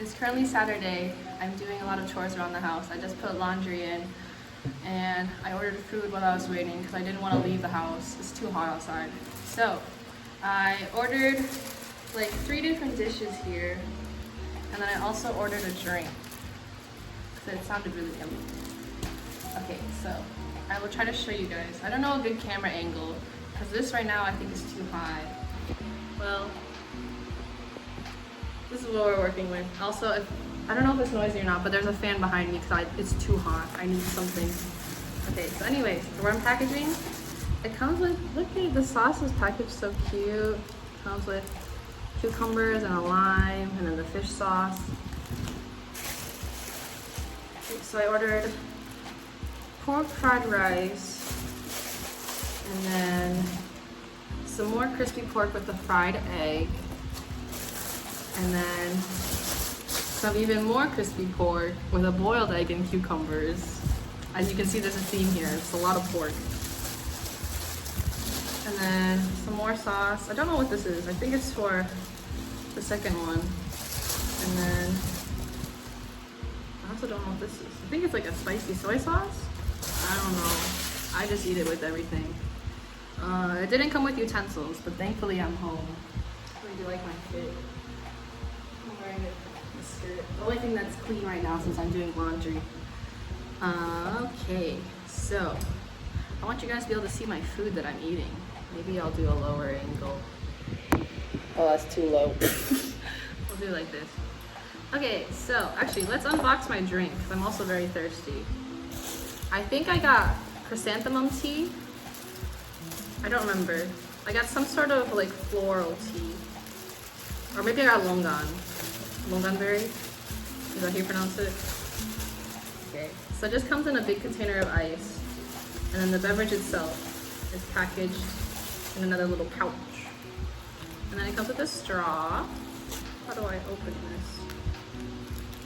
It's currently Saturday. I'm doing a lot of chores around the house. I just put laundry in and I ordered food while I was waiting because I didn't want to leave the house. It's too hot outside. So I ordered like 3 different dishes here, and then I also ordered a drink because it sounded really yummy. Okay, so I will try to show you guys. I don't know a good camera angle because this right now I think is too high. Well, this is what we're working with. Also, I don't know if it's noisy or not, but there's a fan behind me because it's too hot. I need something. Okay, so anyways, we're unpackaging. It comes with, look at the sauce is packaged so cute. It comes with cucumbers and a lime and then the fish sauce. So I ordered pork fried rice and then some more crispy pork with the fried egg. And then some even more crispy pork with a boiled egg and cucumbers. As you can see, there's a theme here. It's a lot of pork. And then some more sauce. I don't know what this is. I think it's for the second one. And then I also don't know what this is. I think it's like a spicy soy sauce. I don't know. I just eat it with everything. It didn't come with utensils, but thankfully I'm home. I really do like my fit. I'm wearing a skirt. The only thing that's clean right now since I'm doing laundry. Okay, so I want you guys to be able to see my food that I'm eating. Maybe I'll do a lower angle. Oh, that's too low. We'll do it like this. Okay, so actually let's unbox my drink because I'm also very thirsty. I think I got chrysanthemum tea. I don't remember. I got some sort of like floral tea. Or maybe I got longan. Longanberry? Is that how you pronounce it? Okay. So it just comes in a big container of ice. And then the beverage itself is packaged in another little pouch. And then it comes with a straw. How do I open this?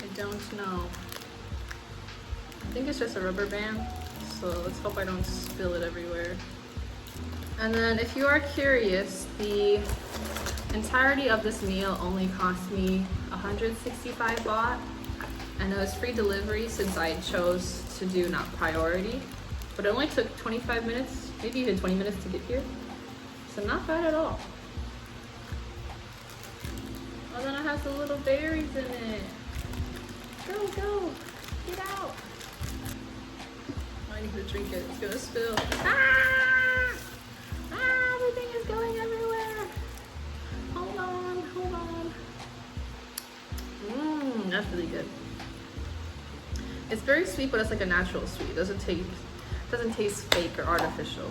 I don't know. I think it's just a rubber band. So let's hope I don't spill it everywhere. And then if you are curious, the entirety of this meal only cost me 165 baht. And it was free delivery since I chose to do not priority. But it only took 25 minutes, maybe even 20 minutes to get here. So not bad at all. Oh, then it has the little berries in it. Go, go, get out. I need to drink it, it's gonna spill. Ah! Ah, everything is going everywhere. Hold on, hold on. That's really good. It's very sweet, but it's like a natural sweet. It doesn't taste fake or artificial.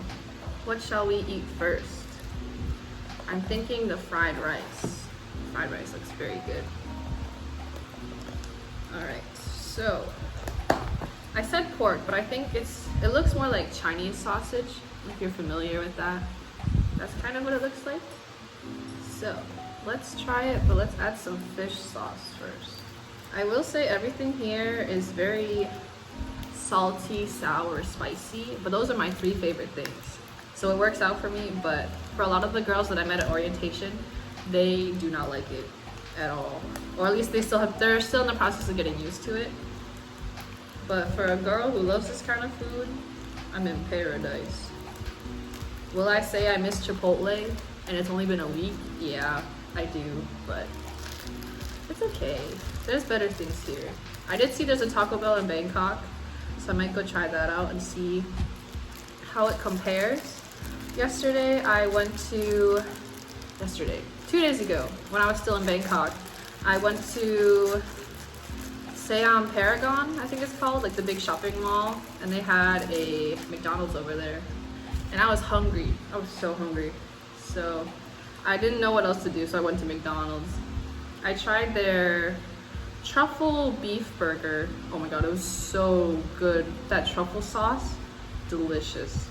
What shall we eat first? I'm thinking the fried rice. Fried rice looks very good. All right, so I said pork, but I think it looks more like Chinese sausage, if you're familiar with that. That's kind of what it looks like. So let's try it, but let's add some fish sauce first. I will say everything here is very salty, sour, spicy, but those are my 3 favorite things. So it works out for me, but for a lot of the girls that I met at orientation, they do not like it at all. Or at least they're still in the process of getting used to it. But for a girl who loves this kind of food, I'm in paradise. Will I say I miss Chipotle and it's only been a week? Yeah, I do, but it's okay. There's better things here. I did see there's a Taco Bell in Bangkok, so I might go try that out and see how it compares. Yesterday, 2 days ago, when I was still in Bangkok, I went to Siam Paragon, I think it's called, like the big shopping mall, and they had a McDonald's over there. And I was hungry. I was so hungry. So I didn't know what else to do, so I went to McDonald's. I tried their truffle beef burger. Oh my god, it was so good. That truffle sauce, delicious.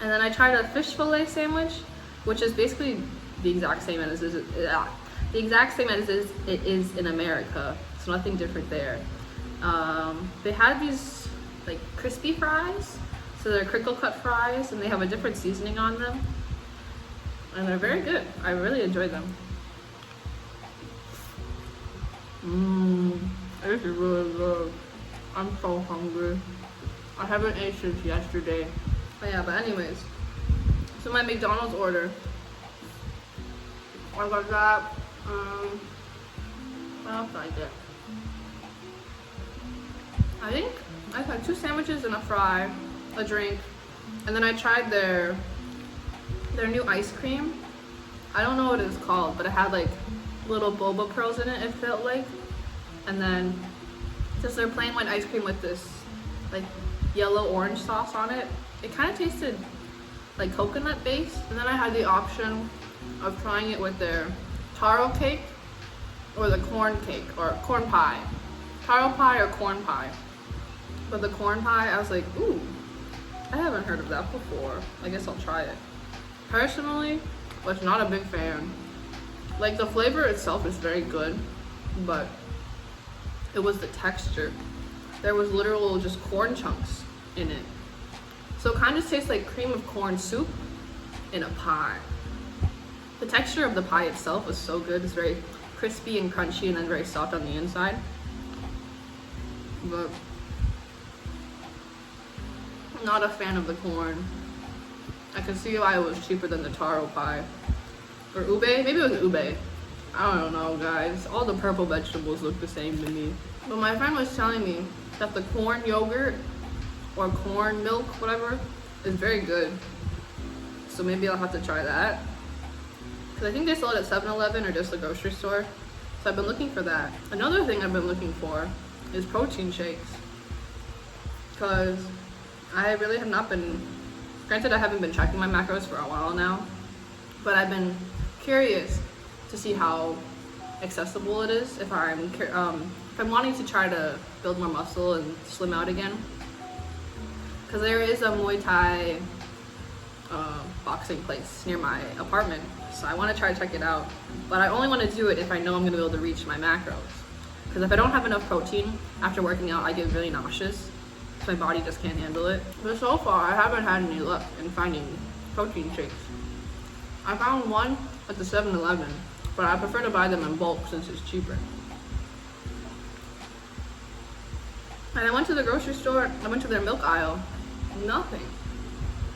And then I tried a fish fillet sandwich, which is basically the exact same as it is in America. So nothing different there. They had these like crispy fries, so they're crinkle cut fries, and they have a different seasoning on them, and they're very good. I really enjoy them. This is really good. I'm so hungry. I haven't ate since yesterday. But yeah, but anyways. So my McDonald's order. I got that. What else did I get? I think I had 2 sandwiches and a fry, a drink, and then I tried their new ice cream. I don't know what it's called, but it had like little boba pearls in it, it felt like. And then just their plain white ice cream with this like yellow orange sauce on it. It kind of tasted like coconut based. And then I had the option of trying it with their taro cake or the corn cake or corn pie. Taro pie or corn pie. But the corn pie, I was like, ooh, I haven't heard of that before. I guess I'll try it. Personally, was not a big fan. Like the flavor itself is very good, but it was the texture. There was literal just corn chunks in it. So it kind of tastes like cream of corn soup in a pie. The texture of the pie itself was so good. It's very crispy and crunchy and then very soft on the inside. But I'm not a fan of the corn. I can see why it was cheaper than the taro pie. Or ube? Maybe it was ube. I don't know, guys. All the purple vegetables look the same to me. But my friend was telling me that the corn yogurt or corn milk, whatever, is very good. So maybe I'll have to try that. Because I think they sell it at 7-Eleven or just the grocery store. So I've been looking for that. Another thing I've been looking for is protein shakes. Because I really have not been, granted I haven't been tracking my macros for a while now, but I've been curious to see how accessible it is if I'm wanting to try to build more muscle and slim out again. Because there is a Muay Thai boxing place near my apartment, so I want to try to check it out. But I only want to do it if I know I'm going to be able to reach my macros. Because if I don't have enough protein after working out, I get really nauseous. My body just can't handle it. But so far, I haven't had any luck in finding protein shakes. I found one at the 7-Eleven, but I prefer to buy them in bulk since it's cheaper. And I went to the grocery store, I went to their milk aisle, nothing.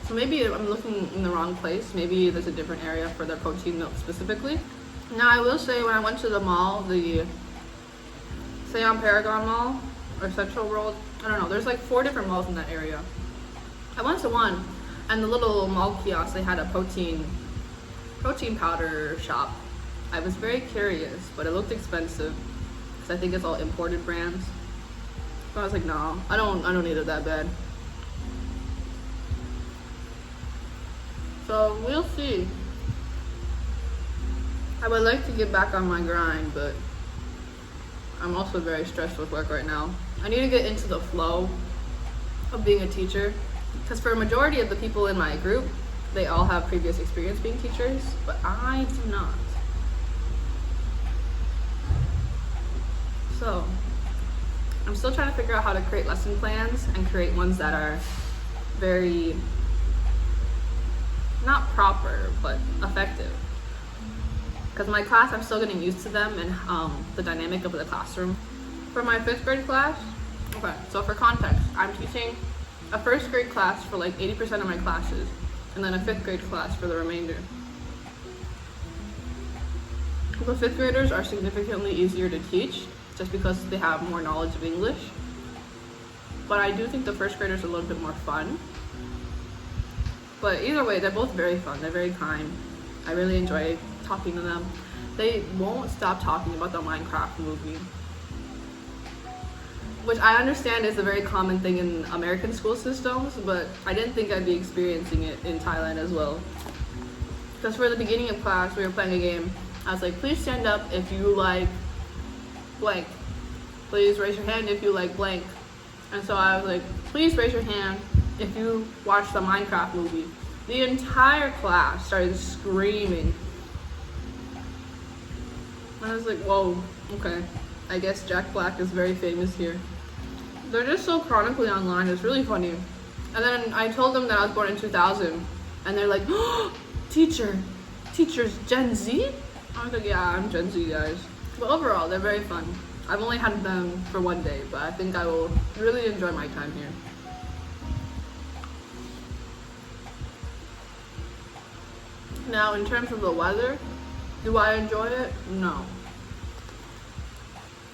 So maybe I'm looking in the wrong place. Maybe there's a different area for their protein milk specifically. Now I will say when I went to the mall, the Seon Paragon Mall or Central World, I don't know, there's like 4 different malls in that area. I went to one and the little mall kiosk, they had a protein powder shop. I was very curious, but it looked expensive because I think it's all imported brands. So I was like, no, I don't need it that bad. So we'll see. I would like to get back on my grind, but I'm also very stressed with work right now. I need to get into the flow of being a teacher, because for a majority of the people in my group, they all have previous experience being teachers, but I do not. So I'm still trying to figure out how to create lesson plans and create ones that are very, not proper, but effective. Because my class, I'm still getting used to them and the dynamic of the classroom. For my 5th grade class, okay, so for context, I'm teaching a 1st grade class for like 80% of my classes, and then a 5th grade class for the remainder. The 5th graders are significantly easier to teach just because they have more knowledge of English. But I do think the 1st graders are a little bit more fun. But either way, they're both very fun, they're very kind. I really enjoy talking to them. They won't stop talking about the Minecraft movie, which I understand is a very common thing in American school systems, but I didn't think I'd be experiencing it in Thailand as well. Because for the beginning of class, we were playing a game. I was like, please stand up if you like blank. Please raise your hand if you like blank. And so I was like, please raise your hand if you watch the Minecraft movie. The entire class started screaming. And I was like, whoa, okay. I guess Jack Black is very famous here. They're just so chronically online, it's really funny. And then I told them that I was born in 2000, and they're like, oh, teacher's Gen Z? I was like, yeah, I'm Gen Z, guys. But overall, they're very fun. I've only had them for one day, but I think I will really enjoy my time here. Now, in terms of the weather, do I enjoy it? No.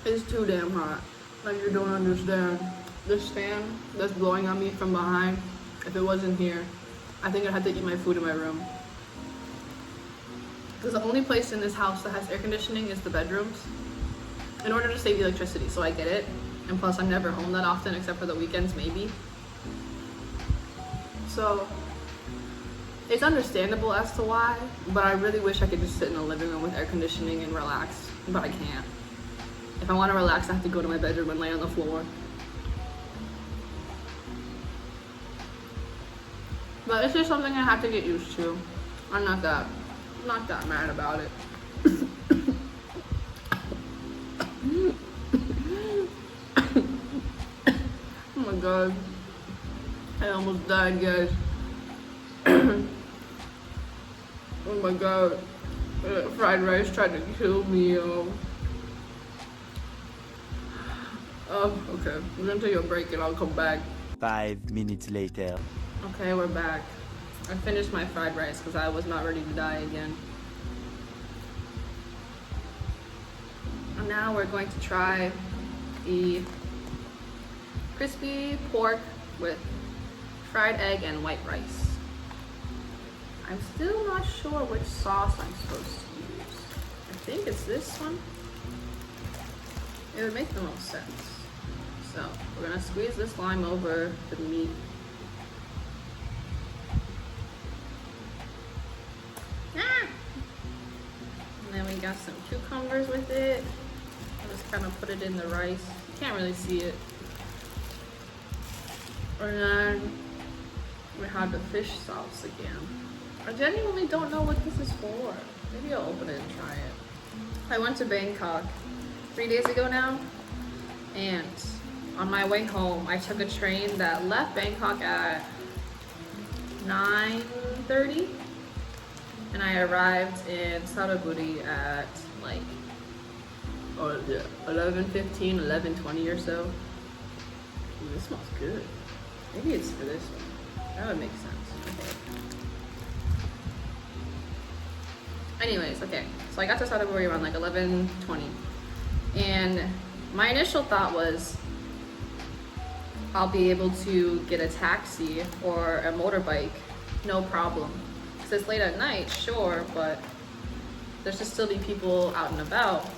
It's too damn hot. Like, you don't understand. This fan that's blowing on me from behind, if it wasn't here, I think I'd have to eat my food in my room. Because the only place in this house that has air conditioning is the bedrooms, in order to save electricity, so I get it. And plus, I'm never home that often, except for the weekends, maybe. So, it's understandable as to why, but I really wish I could just sit in the living room with air conditioning and relax, but I can't. If I want to relax, I have to go to my bedroom and lay on the floor. But it's just something I have to get used to. I'm not that mad about it. Oh my god. I almost died, guys. Oh my god. Fried rice tried to kill me, yo. Okay. We're gonna take a break and I'll come back. 5 minutes later. Okay, we're back. I finished my fried rice because I was not ready to die again. And now we're going to try the crispy pork with fried egg and white rice. I'm still not sure which sauce I'm supposed to use. I think it's this one. It would make the most sense. So we're gonna squeeze this lime over the meat. And then we got some cucumbers with it. I'll just kind of put it in the rice. You can't really see it. And then we have the fish sauce again. I genuinely don't know what this is for. Maybe I'll open it and try it. I went to Bangkok 3 days ago now, and on my way home, I took a train that left Bangkok at 9:30, and I arrived in Saraburi at like 11:15, 11:20 or so. Ooh, this smells good. Maybe it's for this one. That would make sense. Okay. Anyways, okay. So I got to Saraburi around like 11:20, and my initial thought was I'll be able to get a taxi or a motorbike, no problem. Because it's late at night, sure, but there should still be people out and about.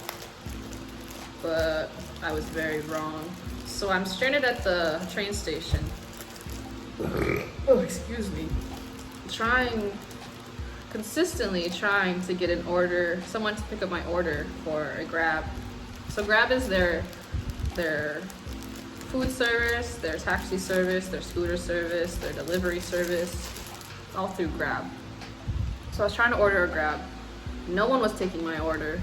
But I was very wrong. So I'm stranded at the train station. Oh, excuse me. Consistently trying to get an order, someone to pick up my order for a Grab. So Grab is their food service, their taxi service, their scooter service, their delivery service, all through Grab. So I was trying to order a Grab. No one was taking my order.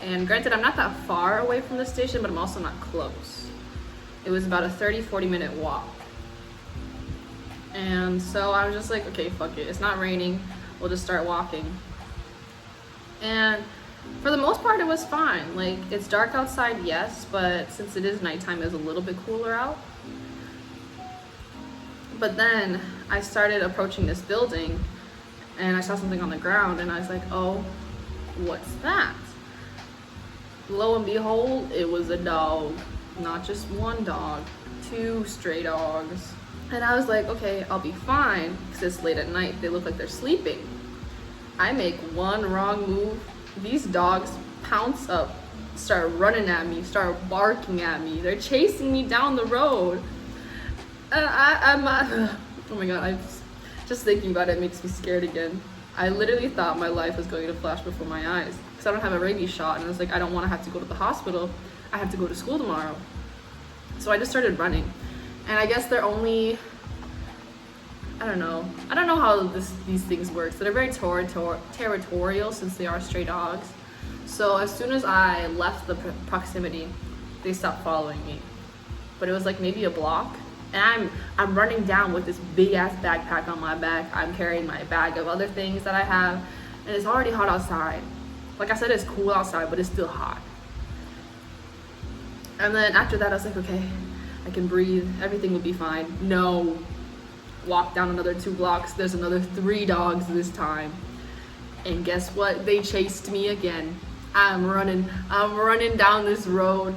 And granted, I'm not that far away from the station, but I'm also not close. It was about a 30-40 minute walk. And so I was just like, okay, fuck it. It's not raining. We'll just start walking. And for the most part, it was fine. Like, it's dark outside, yes, but since it is nighttime, it's a little bit cooler out. But then I started approaching this building, and I saw something on the ground, and I was like, oh, what's that? Lo and behold, it was a dog. Not just one dog, 2 stray dogs. And I was like, okay, I'll be fine, because it's late at night. They look like they're sleeping. I make one wrong move. These dogs pounce up, start running at me, start barking at me. They're chasing me down the road. And oh my god, just thinking about it makes me scared again. I literally thought my life was going to flash before my eyes. Because I don't have a rabies shot, and I was like, I don't want to have to go to the hospital. I have to go to school tomorrow. So I just started running. And I guess they're only, I don't know how these things work. So they're very territorial since they are stray dogs. So as soon as I left the proximity, they stopped following me. But it was like maybe a block. And I'm running down with this big ass backpack on my back. I'm carrying my bag of other things that I have. And it's already hot outside. Like I said, it's cool outside, but it's still hot. And then after that, I was like, okay, I can breathe. Everything will be fine. No. Walk down another 2 blocks. There's another 3 dogs this time. And guess what? They chased me again. I'm running down this road.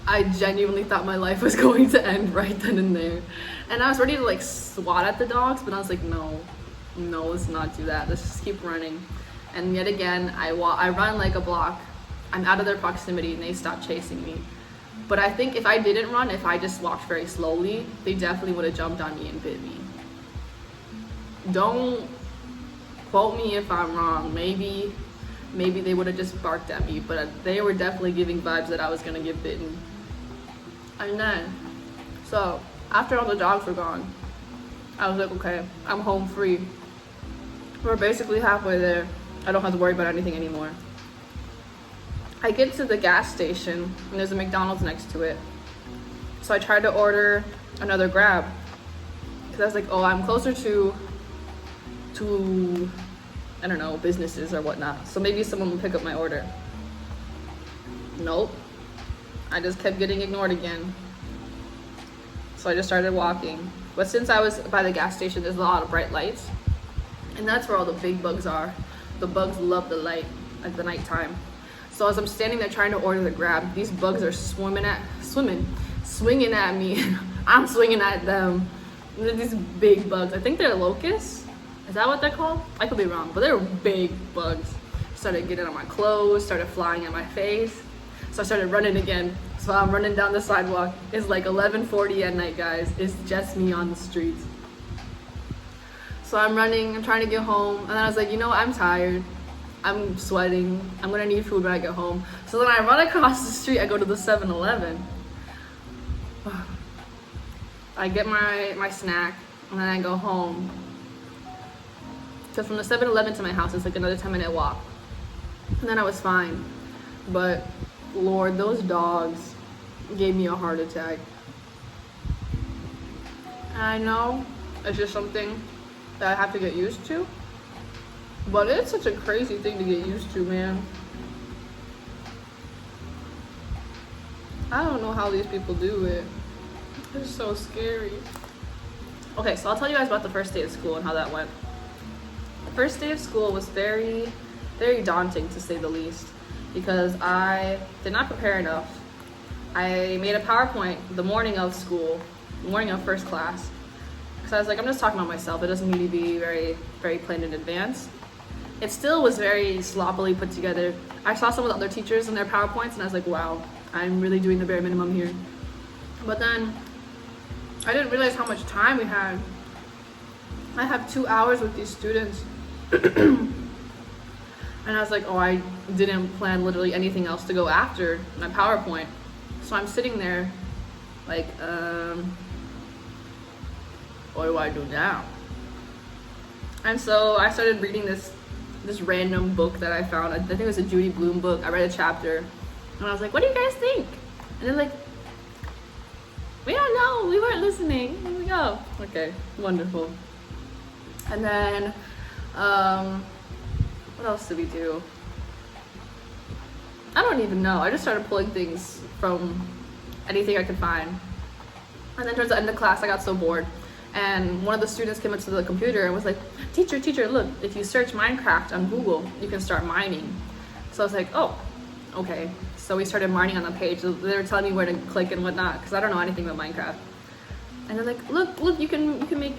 I genuinely thought my life was going to end right then and there. And I was ready to like swat at the dogs, but I was like, no, let's not do that. Let's just keep running. And yet again, I run like a block. I'm out of their proximity and they stop chasing me. But I think if I didn't run, if I just walked very slowly, they definitely would have jumped on me and bit me. Don't quote me if I'm wrong. Maybe they would have just barked at me, but they were definitely giving vibes that I was gonna get bitten. And then, so after all the dogs were gone, I was like, okay, I'm home free. We're basically halfway there. I don't have to worry about anything anymore. I get to the gas station and there's a McDonald's next to it. So I tried to order another Grab because I was like, oh, I'm closer to I don't know, businesses or whatnot. So maybe someone will pick up my order. Nope. I just kept getting ignored again. So I just started walking. But since I was by the gas station, there's a lot of bright lights. And that's where all the big bugs are. The bugs love the light at the nighttime. So as I'm standing there trying to order the Grab, these bugs are swinging at me. I'm swinging at them. They're these big bugs. I think they're locusts. Is that what they're called? I could be wrong, but they're big bugs. Started getting on my clothes, started flying at my face. So I started running again. So I'm running down the sidewalk. It's like 11:40 at night, guys. It's just me on the streets. So I'm running, I'm trying to get home. And then I was like, you know what, I'm tired. I'm sweating. I'm gonna need food when I get home. So then I run across the street, I go to the 7-Eleven. I get my snack, and then I go home. So from the 7-Eleven to my house, it's like another 10-minute walk. And then I was fine. But Lord, those dogs gave me a heart attack. And I know it's just something that I have to get used to. But it's such a crazy thing to get used to, man. I don't know how these people do it. It's so scary. Okay, so I'll tell you guys about the first day of school and how that went. The first day of school was very, very daunting, to say the least, because I did not prepare enough. I made a PowerPoint the morning of school, the morning of first class, because I was like, I'm just talking about myself. It doesn't need to be very, very planned in advance. It still was very sloppily put together. I saw some of the other teachers in their PowerPoints and I was like, wow, I'm really doing the bare minimum here. But then I didn't realize how much time we had. I have 2 hours with these students. And I was like, oh, I didn't plan literally anything else to go after my PowerPoint. So I'm sitting there like, what do I do now? And so I started reading this random book that I found. I think it was a Judy Blume book. I read a chapter and I was like, what do you guys think? And they're like, we don't know, we weren't listening. Here we go. Okay, wonderful. And then what else did we do? I don't even know. I just started pulling things from anything I could find. And then towards the end of class, I got so bored. And one of the students came up to the computer and was like, teacher, look, if you search Minecraft on Google, you can start mining. So I was like, oh, okay. So we started mining on the page. So they were telling me where to click and whatnot, because I don't know anything about Minecraft. And they're like, look, you can make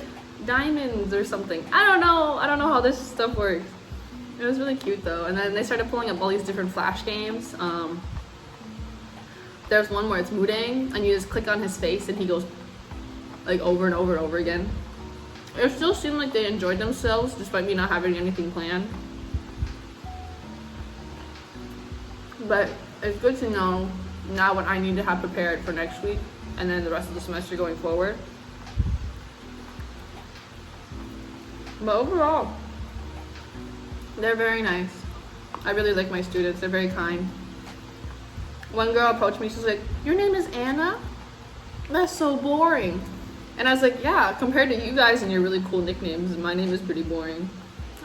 diamonds or something. I don't know how this stuff works. It was really cute though. And then they started pulling up all these different Flash games. There's one where it's Mudang, and you just click on his face and he goes like over and over and over again. It still seemed like they enjoyed themselves despite me not having anything planned. But it's good to know now what I need to have prepared for next week and then the rest of the semester going forward. But overall, they're very nice. I really like my students. They're very kind. One girl approached me. She's like, your name is Anna? That's so boring. And I was like, yeah, compared to you guys and your really cool nicknames, my name is pretty boring.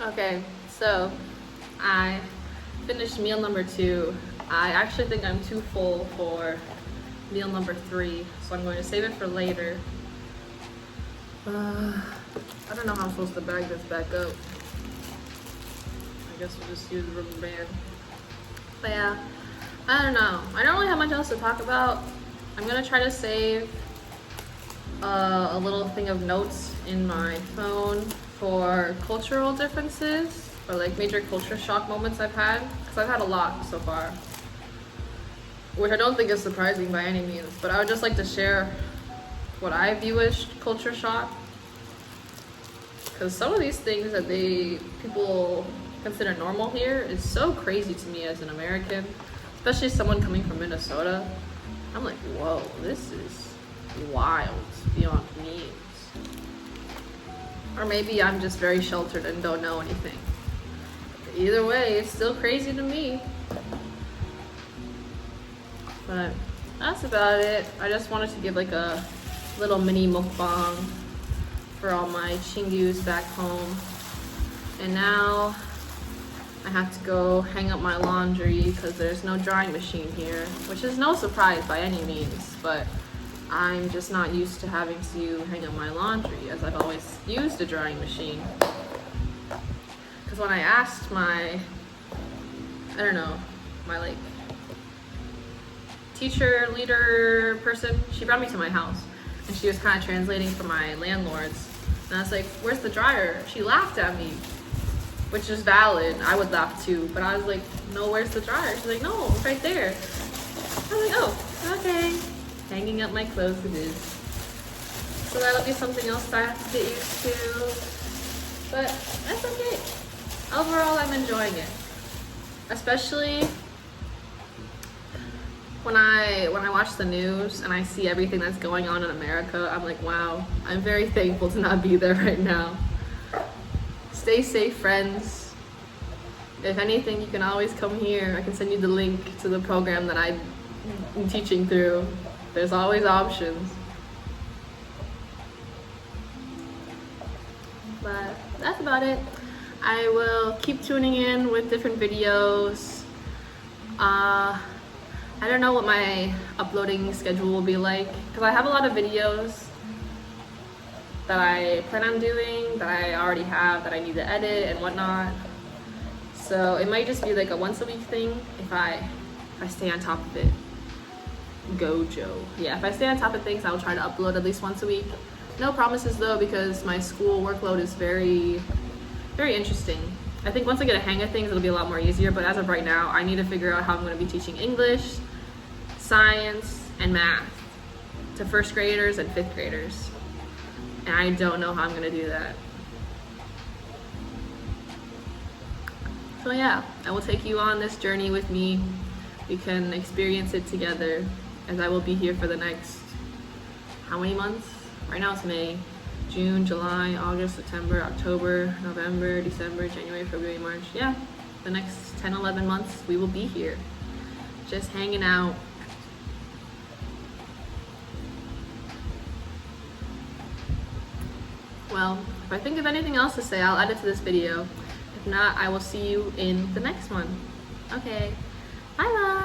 Okay, so I finished meal number 2. I actually think I'm too full for meal number 3, so I'm going to save it for later. I don't know how I'm supposed to bag this back up. I guess we'll just use a rubber band. But yeah, I don't know. I don't really have much else to talk about. I'm gonna try to save a little thing of notes in my phone for cultural differences or like major culture shock moments I've had, because I've had a lot so far, which I don't think is surprising by any means, but I would just like to share what I view as culture shock, because some of these things that people consider normal here is so crazy to me as an American, especially someone coming from Minnesota. I'm like, whoa, this is wild beyond means. Or maybe I'm just very sheltered and don't know anything. Either way, it's still crazy to me. But that's about it. I just wanted to give like a little mini mukbang for all my chingus back home. And now I have to go hang up my laundry because there's no drying machine here, which is no surprise by any means, but I'm just not used to having to hang up my laundry as I've always used a drying machine. Because when I asked my like teacher, leader person, she brought me to my house and she was kind of translating for my landlords. And I was like, where's the dryer? She laughed at me, which is valid. I would laugh too, but I was like, no, where's the dryer? She's like, no, it's right there. I was like, oh, okay. Hanging up my clothes it is. So that'll be something else I have to get used to. But that's okay. Overall, I'm enjoying it. Especially when I watch the news and I see everything that's going on in America, I'm like, wow, I'm very thankful to not be there right now. Stay safe, friends. If anything, you can always come here. I can send you the link to the program that I'm teaching through. There's always options. But that's about it. I will keep tuning in with different videos. I don't know what my uploading schedule will be like, because I have a lot of videos that I plan on doing, that I already have, that I need to edit and whatnot. So it might just be like a once a week thing if I stay on top of it. Gojo. Yeah, if I stay on top of things, I'll try to upload at least once a week. No promises though, because my school workload is very, very interesting. I think once I get a hang of things, it'll be a lot more easier, but as of right now, I need to figure out how I'm going to be teaching English, science, and math to first graders and fifth graders. And I don't know how I'm going to do that. So yeah, I will take you on this journey with me. We can experience it together, as I will be here for the next, how many months? Right now it's May, June, July, August, September, October, November, December, January, February, March. Yeah, the next 10, 11 months we will be here, just hanging out. Well, if I think of anything else to say, I'll add it to this video. If not, I will see you in the next one. Okay, bye bye.